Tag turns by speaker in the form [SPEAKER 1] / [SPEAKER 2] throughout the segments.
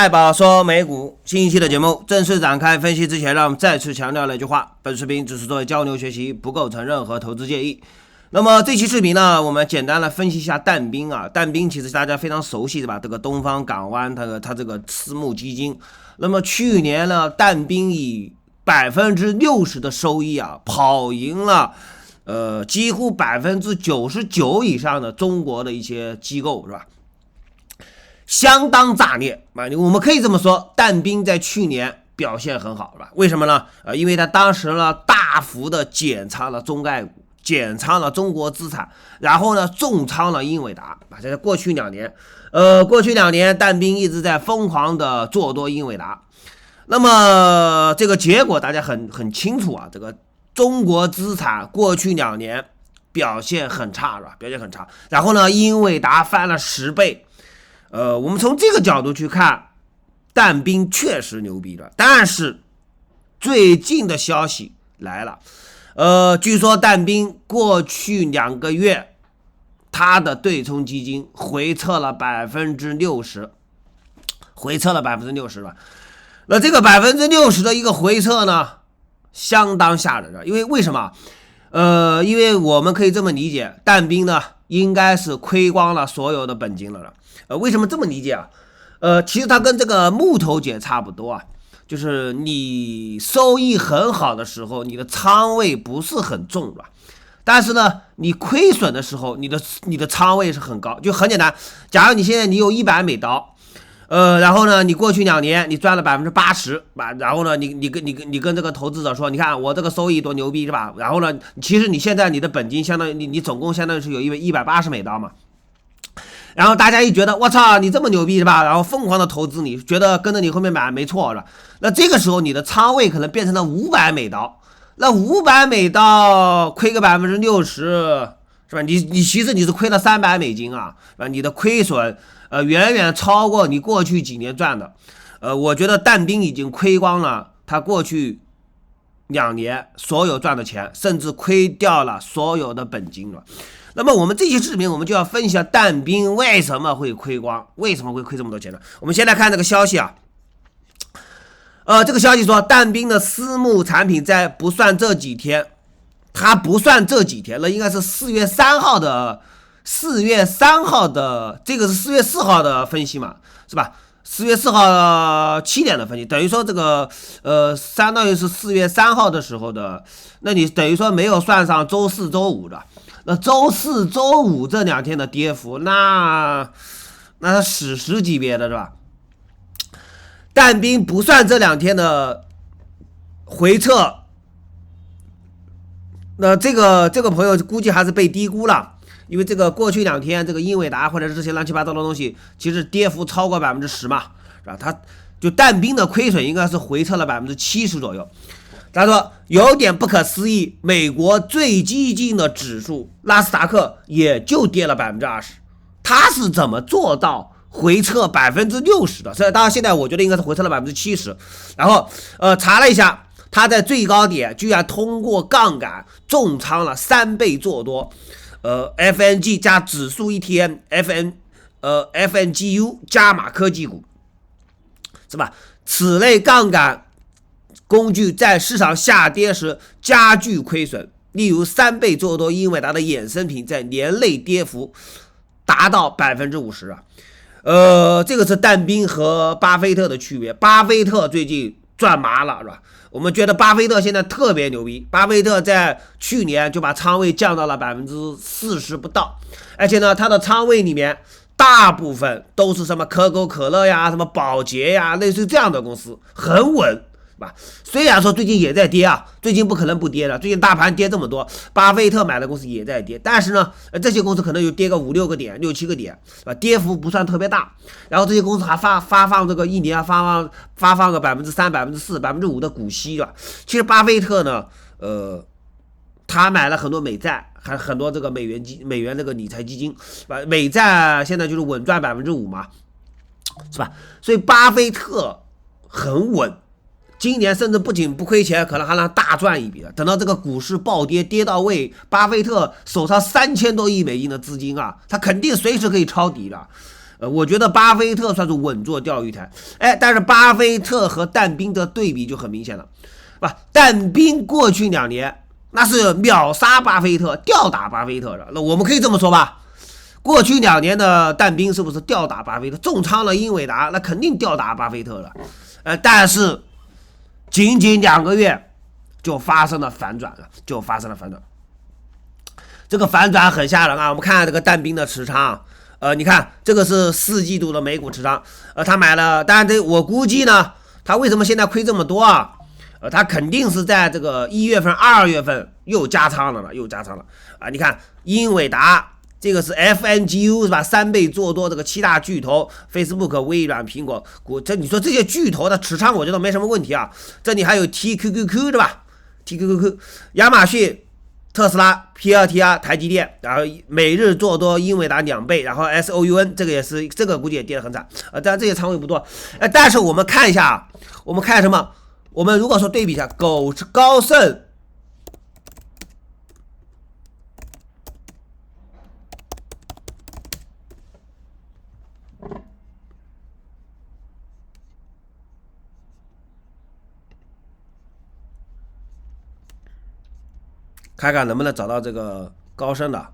[SPEAKER 1] 爱宝说美股新一期的节目正式展开分析之前，让我们再次强调了一句话：本视频只是作为交流学习，不构成任何投资建议。那么这期视频呢，我们简单的分析一下淡冰啊。淡冰其实大家非常熟悉的吧，这个东方港湾它这个私募基金。那么去年呢，淡冰以60%的收益啊，跑赢了几乎99%以上的中国的一些机构，是吧？相当炸裂啊！我们可以这么说，淡冰在去年表现很好，是吧？为什么呢？因为它当时呢大幅的减仓了中概股，减仓了中国资产，然后呢重仓了英伟达啊！在过去2年，淡冰一直在疯狂的做多英伟达。那么这个结果大家很清楚啊，这个中国资产过去2年表现很差，是吧？表现很差。然后呢，英伟达翻了10倍。我们从这个角度去看，淡冰确实牛逼了。但是最近的消息来了，据说淡冰过去2个月，它的对冲基金回撤了60%，回撤了60%吧。那这个60%的一个回撤呢，相当吓人的。因为为什么？因为我们可以这么理解，淡冰呢应该是亏光了所有的本金了。为什么这么理解啊？其实它跟这个木头姐差不多啊，就是你收益很好的时候，你的仓位不是很重吧？但是呢，你亏损的时候，你的仓位是很高。就很简单，假如你现在你有100美刀，然后呢，你过去2年你赚了80%吧，然后呢，你跟这个投资者说，你看我这个收益多牛逼是吧？然后呢，其实你现在你的本金相当于你总共相当于是有180美刀嘛。然后大家一觉得我操你这么牛逼是吧？然后疯狂的投资你，觉得跟着你后面买没错了。那这个时候你的仓位可能变成了500美刀，那500美刀亏个60%是吧？你其实你是亏了300美金啊，是吧？你的亏损远远超过你过去几年赚的。我觉得淡冰已经亏光了他过去2年所有赚的钱，甚至亏掉了所有的本金了。那么我们这期视频我们就要分析一下淡冰为什么会亏光，为什么会亏这么多钱呢？我们先来看这个消息啊，这个消息说淡冰的私募产品在不算这几天，它不算这几天了，应该是4月3号的，这个是4月4号的分析嘛，是吧？4月4号7点的分析，等于说这个相当于是4月3号的时候的，那你等于说没有算上周4周5的。那周4周5这2天的跌幅，那是史诗级别的是吧？淡冰不算这2天的回撤，那这个朋友估计还是被低估了。因为这个过去2天这个英伟达或者是这些乱七八糟的东西，其实跌幅超过10%嘛，是吧？它就淡冰的亏损应该是回撤了70%左右。他说有点不可思议，美国最激进的指数纳斯达克也就跌了20%，他是怎么做到回撤60%的？所以当然现在我觉得应该是回撤了70%。然后查了一下，他在最高点居然通过杠杆重仓了3倍做多，FNG 加指数 ETF，FNGU 加码科技股，是吧？此类杠杆工具在市场下跌时加剧亏损，例如3倍做多英伟达的衍生品在年内跌幅达到50%啊。这个是淡冰和巴菲特的区别。巴菲特最近赚麻了，是吧？我们觉得巴菲特现在特别牛逼，巴菲特在去年就把仓位降到了40%不到，而且呢，他的仓位里面大部分都是什么可口可乐呀、什么宝洁呀，类似这样的公司，很稳。虽然说最近也在跌啊，最近不可能不跌的，最近大盘跌这么多，巴菲特买的公司也在跌，但是呢，这些公司可能有跌个5-6个点、6-7个点，跌幅不算特别大。然后这些公司还发放这个一年发放个3%、4%、5%的股息吧。其实巴菲特呢，他买了很多美债，还很多这个美元这个理财基金，美债现在就是稳赚5%嘛，是吧？所以巴菲特很稳。今年甚至不仅不亏钱，可能还能大赚一笔的。等到这个股市暴跌跌到位，巴菲特手上3000多亿美金的资金啊，他肯定随时可以抄底的。我觉得巴菲特算是稳坐钓鱼台。但是巴菲特和但斌的对比就很明显了，但斌过去2年那是秒杀巴菲特，吊打巴菲特的。那我们可以这么说吧，过去2年的但斌是不是吊打巴菲特？重仓了英伟达，那肯定吊打巴菲特了。但是仅仅2个月就发生了反转。这个反转很吓人啊！我们看这个但斌的持仓，你看这个是4季度的美股持仓，他买了，当然我估计呢，他为什么现在亏这么多啊？他肯定是在这个1月份、2月份又加仓了啊！你看英伟达这个是 FNGU 是吧？3倍做多这个7大巨头 ，Facebook、微软、苹果，你说这些巨头的持仓，我觉得没什么问题啊。这里还有 TQQQ 对吧 ？TQQQ、亚马逊、特斯拉、PLTR、台积电，然后每日做多英伟达2倍，然后 SOUN 这个估计也跌得很惨当然这些仓位不多，但是我们看一下，我们看什么？我们如果说对比一下高盛。看看能不能找到这个高盛的，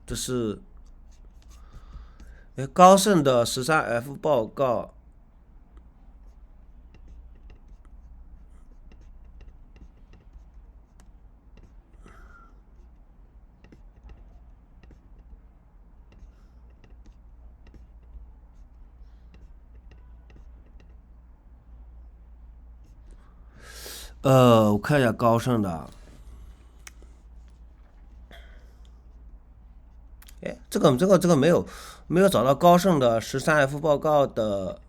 [SPEAKER 1] 这是高盛的13F 报告，我看一下高盛的，这个没有找到高盛的13F 报告的，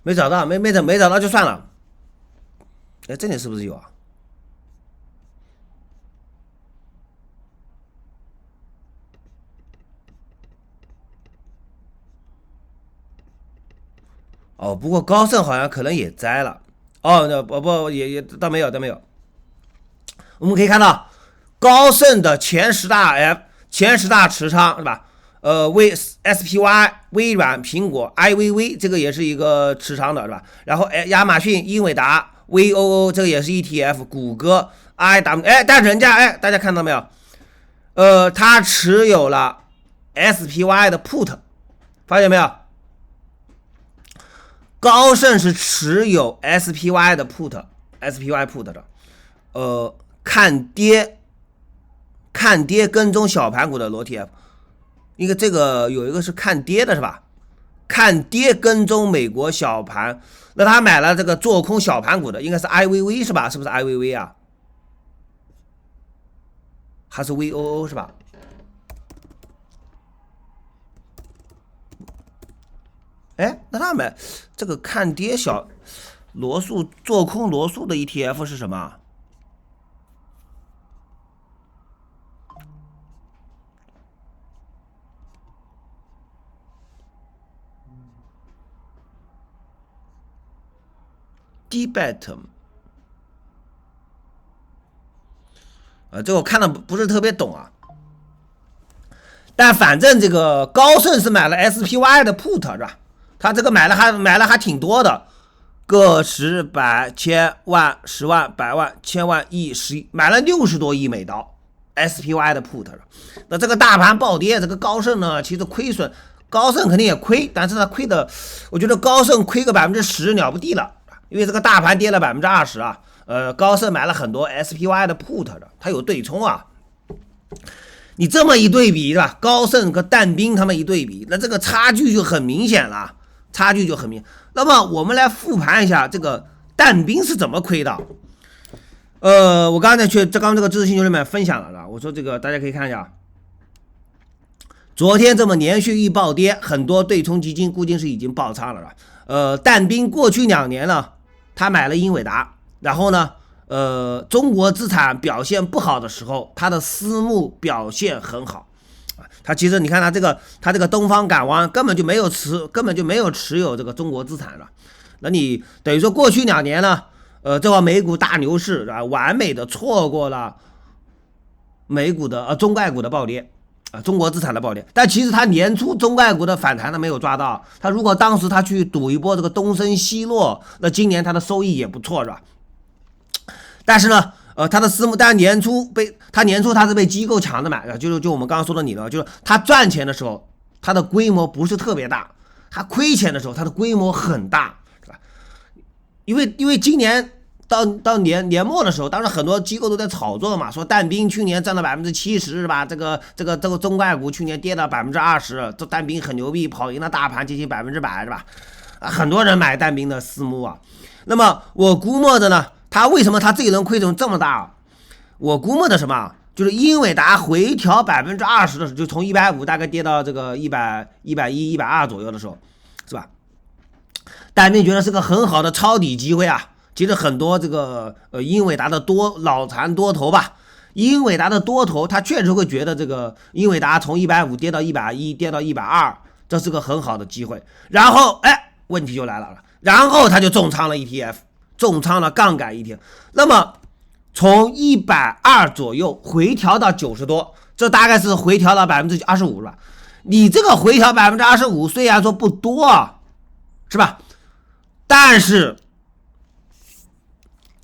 [SPEAKER 1] 没找到，没找到就算了。这里是不是有啊？不过高盛好像可能也摘了。不也倒没有。我们可以看到高盛的前10大持仓是吧？SPY、微软、苹果、IVV 这个也是一个持仓的是吧？然后亚马逊、英伟达、VOO 这个也是 ETF， 谷歌、IW， 但人家大家看到没有？他持有了 SPY 的 put， 发现没有？高盛是持有 SPY 的 put 的，看跌跟踪小盘股的裸 TF， 这个有一个是看跌的是吧？看跌跟踪美国小盘，那他买了这个做空小盘股的，应该是 IVV 是吧？是不是 IVV 啊？还是 VOO 是吧？那他买这个看跌小罗素做空罗素的 ETF 是什么？DBET， 这个我看的不是特别懂啊。但反正这个高盛是买了 SPY 的 put 是吧？他这个买了还挺多的，个十百千万10万100万千万亿10亿，买了60多亿美刀 SPY 的 put。那这个大盘暴跌，这个高盛呢其实亏损，高盛肯定也亏，但是他亏的，我觉得高盛亏个10%了不地了，因为这个大盘跌了20%啊。高盛买了很多 SPY 的 put 的，它有对冲啊。你这么一对比是吧？高盛和但斌他们一对比，那这个差距就很明显了。那么我们来复盘一下这个但斌是怎么亏的。我刚才这个知识星球里面分享了，我说这个大家可以看一下，昨天这么连续一暴跌，很多对冲基金估计是已经爆仓了。但斌过去2年呢，他买了英伟达，然后呢，中国资产表现不好的时候，他的私募表现很好。他其实你看他这个东方港湾根本就没有持有这个中国资产了。那你等于说过去2年呢，这个美股大牛市是吧，完美的错过了美股的中概股的暴跌中国资产的暴跌。但其实他年初中概股的反弹他没有抓到，他如果当时他去赌一波这个东升西落，那今年他的收益也不错是吧？但是呢他的私募，但年初他是被机构抢着买的，就我们刚刚说的你了，就是他赚钱的时候他的规模不是特别大，他亏钱的时候他的规模很大，是吧？因为今年到年末的时候，当时很多机构都在炒作嘛，说但兵去年占了70%是吧？这个中概股去年跌了20%，这但兵很牛逼，跑赢了大盘接近100%是吧？很多人买但兵的私募啊。那么我估摸着呢，为什么他这一轮亏损这么大？我估摸的什么？就是英伟达回调20%的时候，就从150大概跌到这个100、110、120左右的时候，是吧？但兵觉得是个很好的抄底机会啊。其实很多这个英伟达的脑残多头吧，英伟达的多头他确实会觉得这个英伟达从150跌到110，跌到120，这是个很好的机会。然后问题就来了，然后他就重仓了 ETF， 重仓了杠杆 ETF。那么从120左右回调到90多，这大概是回调了25%了。你这个回调25%虽然说不多是吧，但是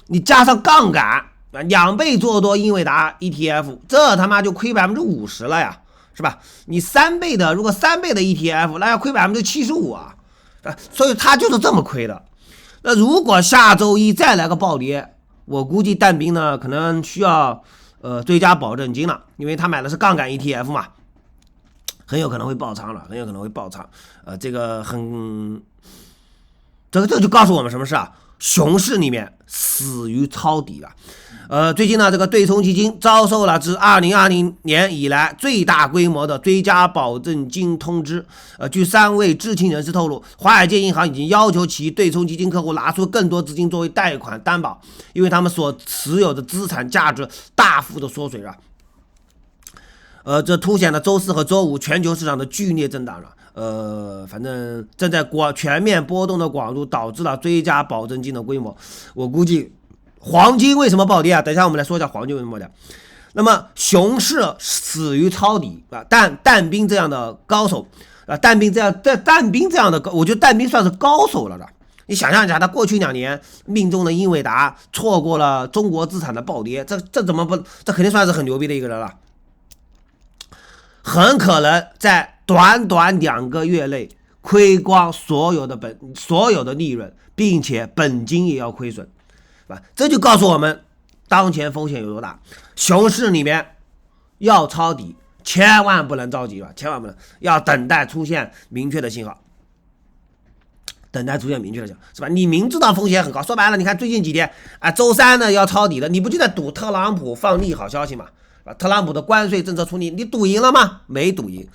[SPEAKER 1] 你加上杠杆2倍做多英伟达 ETF， 这他妈就亏50%了呀，是吧？你如果3倍的 ETF， 那要亏75%啊，所以他就是这么亏的。那如果下周一再来个暴跌，我估计但兵呢可能需要追加保证金了，因为他买的是杠杆 ETF 嘛，很有可能会爆仓了，很有可能会爆仓。这个就告诉我们什么事啊？熊市里面死于抄底了。最近呢，这个对冲基金遭受了自2020年以来最大规模的追加保证金通知。据3位知情人士透露，华尔街银行已经要求其对冲基金客户拿出更多资金作为贷款担保，因为他们所持有的资产价值大幅的缩水了。这凸显了周四和周五全球市场的剧烈震荡了。反正正在全面波动的广度导致了追加保证金的规模。我估计黄金为什么暴跌啊？等一下我们来说一下黄金为什么暴跌。那么熊市死于抄底但兵这样的高手但兵这样的，我觉得但兵算是高手了的。你想象一下，他过去2年命中了英伟达，错过了中国资产的暴跌，这怎么不？这肯定算是很牛逼的一个人了。很可能在短2个月内亏光所有的利润，并且本金也要亏损，这就告诉我们当前风险有多大。熊市里面要抄底，千万不能着急，千万不能，要等待出现明确的信号，是吧？你明知道风险很高，说白了，你看最近几天周三呢要抄底了，你不就在赌特朗普放利好消息吗？特朗普的关税政策出力，你赌赢了吗？没赌赢。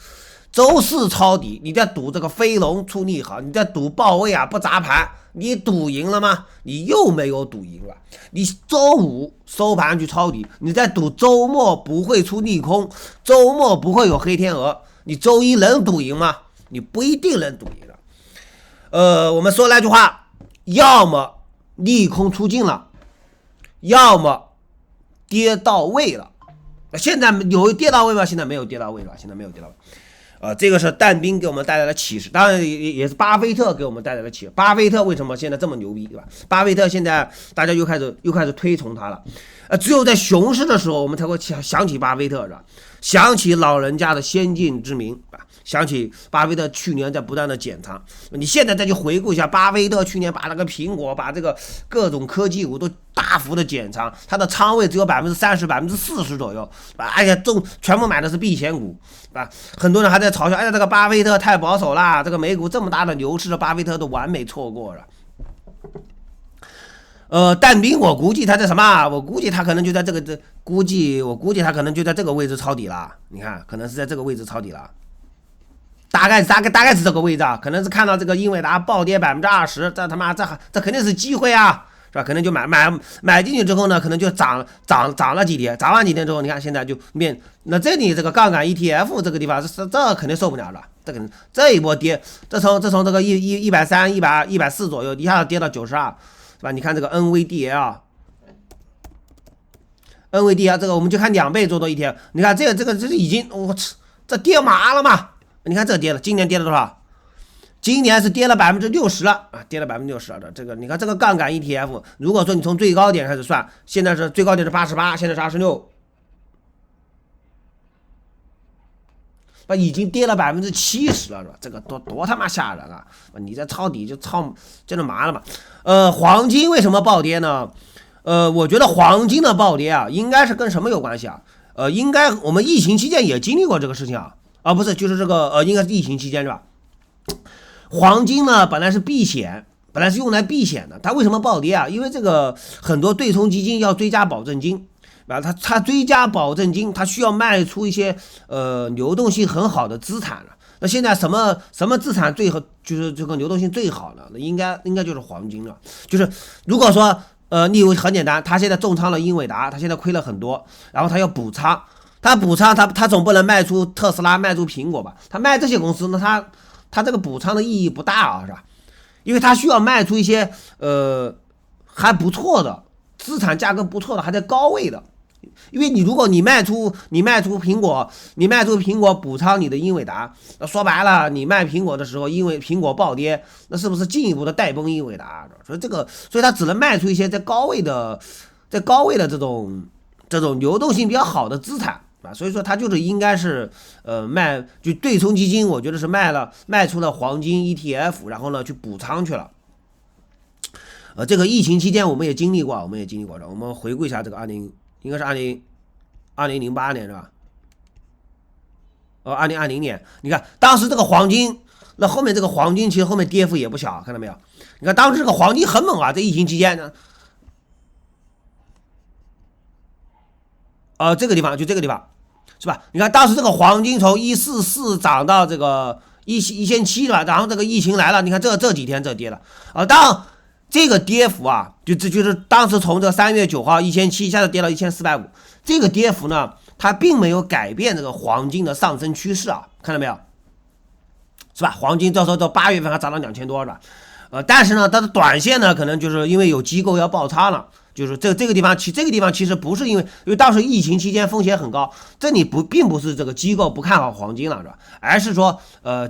[SPEAKER 1] 周四抄底，你在赌这个飞龙出利好，你在赌鲍威尔不砸盘，你赌赢了吗？你又没有赌赢了。你周五收盘去抄底，你在赌周末不会出利空，周末不会有黑天鹅，你周一能赌赢吗？你不一定能赌赢了。我们说那句话，要么利空出尽了，要么跌到位了。现在有跌到位吗？现在没有跌到位了，这个是但兵给我们带来的启示，当然也是巴菲特给我们带来的启示。巴菲特为什么现在这么牛逼，对吧？巴菲特现在大家又开始推崇他了。只有在熊市的时候，我们才会想起巴菲特，是吧？想起老人家的先见之明，想起巴菲特去年在不断的减仓。你现在再去回顾一下，巴菲特去年把那个苹果，把这个各种科技股都大幅的减仓，他的仓位只有30%、40%左右，而且全部买的是避险股，很多人还在嘲笑，这个巴菲特太保守啦，这个美股这么大的牛市，巴菲特都完美错过了。但兵我估计他在什么？我估计他可能就在我估计他可能就在这个位置抄底了。你看，可能是在这个位置抄底了，大概是这个位置啊。可能是看到这个英伟达暴跌20%，这他妈这肯定是机会啊，是吧？可能就买进去之后呢，可能就涨了几天，涨完几天之后，你看现在就那这里这个杠杆 ETF 这个地方，这肯定受不了了，这一波跌，这从这个130、140左右一下子跌到92，是吧？你看这个 NVDA 这个我们就看2倍做多 ETF， 你看这是已经我操，这跌麻了嘛？你看这跌了，今年跌了多少？今年是跌了60%了啊，跌了60%了的这个，你看这个杠杆 ETF， 如果说你从最高点开始算，现在是最高点是88，现在是26，已经跌了70%了，是吧？这个多他妈吓人啊！你这抄底就抄真的麻了嘛？黄金为什么暴跌呢？我觉得黄金的暴跌啊，应该是跟什么有关系啊？应该我们疫情期间也经历过这个事情啊，不是，就是这个应该是疫情期间是吧？黄金呢本来是避险，本来是用来避险的，它为什么暴跌啊？因为这个很多对冲基金要追加保证金，它追加保证金，它需要卖出一些流动性很好的资产了。那现在什么资产最好，就是这个流动性最好的？那应该就是黄金了。就是如果说例如很简单，他现在重仓了英伟达，他现在亏了很多，然后他要补仓，他总不能卖出特斯拉，卖出苹果吧？他卖这些公司呢，他这个补仓的意义不大啊，是吧？因为他需要卖出一些还不错的资产，价格不错的，还在高位的。因为如果你卖出苹果补仓你的英伟达，那说白了，你卖苹果的时候，因为苹果暴跌，那是不是进一步的带崩英伟达？所以他只能卖出一些在高位的这种流动性比较好的资产啊。所以说他就是应该是就对冲基金，我觉得是卖出了黄金 ETF， 然后呢去补仓去了。这个疫情期间我们也经历过的。我们回顾一下这个应该是2008年是吧？2020年，你看当时这个黄金，那后面这个黄金其实后面跌幅也不小，看到没有？你看当时这个黄金很猛啊，在疫情期间呢，这个地方是吧？你看当时这个黄金从144涨到这个1700是吧？然后这个疫情来了，你看这几天这跌了这个跌幅啊，就是当时从这3月9号1700一下子跌到1450，这个跌幅呢，它并没有改变这个黄金的上升趋势啊，看到没有？是吧？黄金到时候到8月份还涨到2000多是吧？但是呢，它的短线呢，可能就是因为有机构要爆仓了，就是这个地方其实不是因为当时疫情期间风险很高，这里并不是这个机构不看好黄金了，是吧？而是说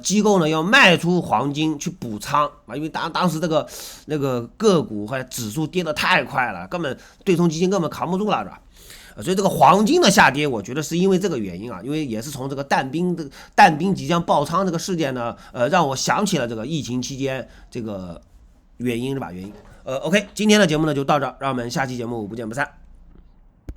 [SPEAKER 1] 机构呢要卖出黄金去补仓啊，因为当时那个个股和指数跌得太快了，根本对冲基金根本扛不住了，是吧？所以这个黄金的下跌，我觉得是因为这个原因啊，因为也是从这个淡兵即将爆仓这个事件呢，让我想起了这个疫情期间这个原因是吧？OK， 今天的节目呢就到这，让我们下期节目不见不散。